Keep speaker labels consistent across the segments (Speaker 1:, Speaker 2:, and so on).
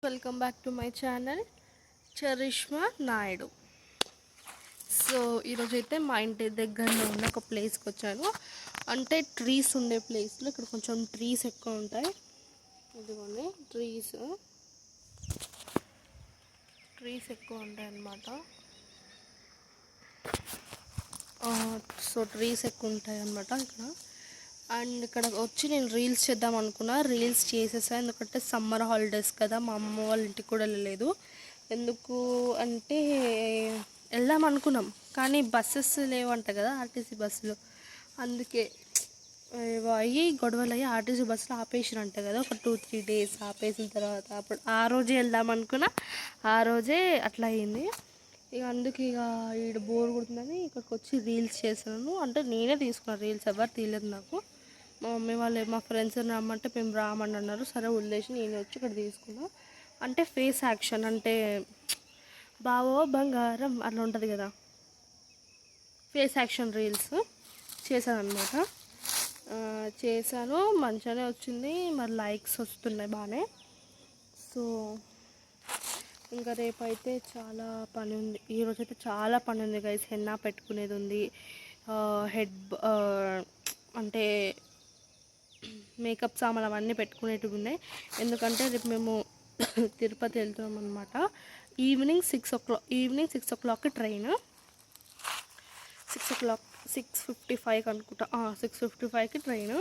Speaker 1: Welcome back to my channel Charishma Naidu. సో ఈరోజు అయితే మా ఇంటి దగ్గరలో ఉన్న ఒక ప్లేస్కి వచ్చాను. అంటే ట్రీస్ ఉండే ప్లేస్లో ఇక్కడ కొంచెం ట్రీస్ ఎక్కువ ఉంటాయి. ఇదిగోండి ట్రీస్ ఎక్కువ ఉంటాయి అన్నమాట. సో ట్రీస్ ఎక్కువ ఉంటాయి అన్నమాట ఇక్కడ. అండ్ ఇక్కడ వచ్చి నేను రీల్స్ చేద్దాం అనుకున్నా, రీల్స్ చేసేసా. ఎందుకంటే సమ్మర్ హాలిడేస్ కదా, మా అమ్మ వాళ్ళ ఇంటికి కూడా వెళ్ళలేదు. ఎందుకు అంటే వెళ్దాం అనుకున్నాం కానీ బస్సెస్ లేవంట కదా, ఆర్టీసీ బస్సులు. అందుకే గొడవలు అయ్యి ఆర్టీసీ బస్సులు ఆపేసిరంట కదా. ఒక 2-3 డేస్ ఆపేసిన తర్వాత అప్పుడు ఆ రోజే వెళ్దాం అనుకున్నా, ఆ రోజే అట్లా అయింది. ఇక అందుకే ఇక ఈడ బోర్ కొడుతుందని ఇక్కడికి వచ్చి రీల్స్ చేశాను. అంటే నేనే తీసుకున్నాను రీల్స్, ఎవరు తీయలేదు నాకు. మా మమ్మీ వాళ్ళు మా ఫ్రెండ్స్ రమ్మంటే మేము రామని అన్నారు. సరే వదిలేసి నేను వచ్చి ఇక్కడ తీసుకున్నా. అంటే ఫేస్ యాక్షన్, అంటే బావో బంగారం అట్లా ఉంటుంది కదా, ఫేస్ యాక్షన్ రీల్స్ చేశాను అనమాట. చేశాను, మంచిగానే వచ్చింది. మరి లైక్స్ వస్తున్నాయి బాగానే. సో ఇంకా రేపైతే చాలా పని ఉంది. ఈరోజు అయితే చాలా పని ఉంది గైస్. హెన్నా పెట్టుకునేది ఉంది, హెడ్ అంటే మేకప్ సామాన్లు అవన్నీ పెట్టుకునేటివి ఉన్నాయి. ఎందుకంటే రేపు మేము తిరుపతి వెళ్తున్నాం అనమాట. Evening 6 o'clock train. 6:55 అనుకుంటా, 6:55కి ట్రైన్.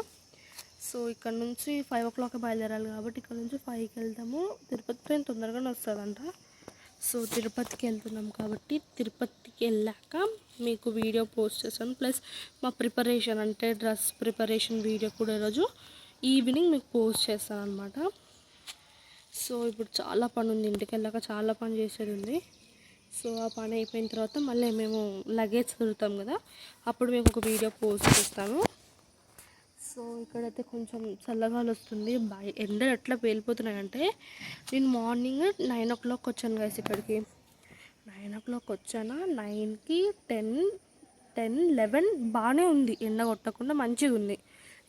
Speaker 1: సో ఇక్కడ నుంచి 5 o'clock బయలుదేరాలి కాబట్టి ఇక్కడ నుంచి 5కి వెళ్తాము. తిరుపతి ట్రైన్ తొందరగానే వస్తుందంట. సో తిరుపతికి వెళ్తున్నాం కాబట్టి తిరుపతికి వెళ్ళాక మీకు వీడియో పోస్ట్ చేస్తాను. ప్లస్ మా ప్రిపరేషన్, అంటే డ్రెస్ ప్రిపరేషన్ వీడియో కూడా ఈరోజు ఈవినింగ్ మీకు పోస్ట్ చేస్తాను అనమాట. సో ఇప్పుడు చాలా పని ఉంది, ఇంటికి వెళ్ళాక చాలా పని చేసేది ఉంది. సో ఆ పని అయిపోయిన తర్వాత మళ్ళీ మేము లగేజ్ తిరుగుతాం కదా, అప్పుడు మేము ఒక వీడియో పోస్ట్ చేస్తాను. సో ఇక్కడైతే కొంచెం చల్లగాలి వస్తుంది. ఎండలు ఎట్లా పేలిపోతున్నాయంటే, నేను మార్నింగ్ 9 o'clock వచ్చాను గైస్ ఇక్కడికి. 9 o'clock వచ్చాను. 9కి 10, 11 బాగానే ఉంది, ఎండ కొట్టకుండా మంచిగా ఉంది.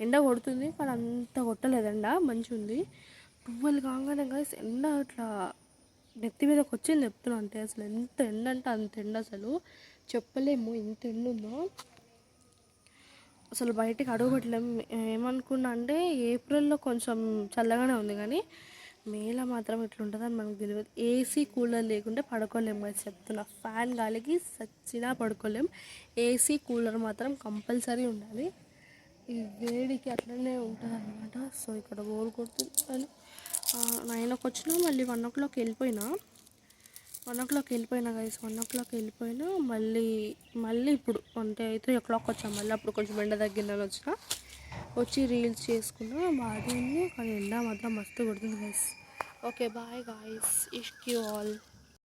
Speaker 1: ఎండ కొడుతుంది కానీ అంత కొట్టలేదు, ఎండ మంచిగా ఉంది. 12 కాగానే గైస్ ఎండ అట్లా నెత్తి మీదకి వచ్చింది. చెప్తున్నా అంటే అసలు ఎంత ఎండ అంటే అంత ఎండ, అసలు చెప్పలేము ఎంత ఎండ ఉందో. అసలు బయటికి అడుగుపెట్టలేము. ఏమనుకున్నా అంటే ఏప్రిల్లో కొంచెం చల్లగానే ఉంది కానీ మేలో మాత్రం ఇట్లుంటుందని మనకు తెలియదు. ఏసీ కూలర్ లేకుంటే పడుకోలేము కదా చెప్తున్నా. ఫ్యాన్ గాలికి సచ్చినా పడుకోలేము. ఏసీ కూలర్ మాత్రం కంపల్సరీ ఉండాలి. ఈ వేడికి అట్లనే ఉంటుంది అనమాట. సో ఇక్కడ బోర్ కొడుతుంది అని 9కి వచ్చినా, మళ్ళీ 1 o'clock వెళ్ళిపోయినా. 1 o'clock వెళ్ళిపోయినా గైస్. 1 o'clock వెళ్ళిపోయినా మళ్ళీ ఇప్పుడు అంటే 3 o'clock వచ్చాం. మళ్ళీ అప్పుడు కొంచెం ఎండ తగ్గిందని వచ్చి రీల్స్ చేసుకున్నా. బాగా ఉంది కానీ ఎండ మాత్రం మస్తు కొడుతుంది గైస్. ఓకే బాయ్ గైస్, ఇష్క్ యూ ఆల్.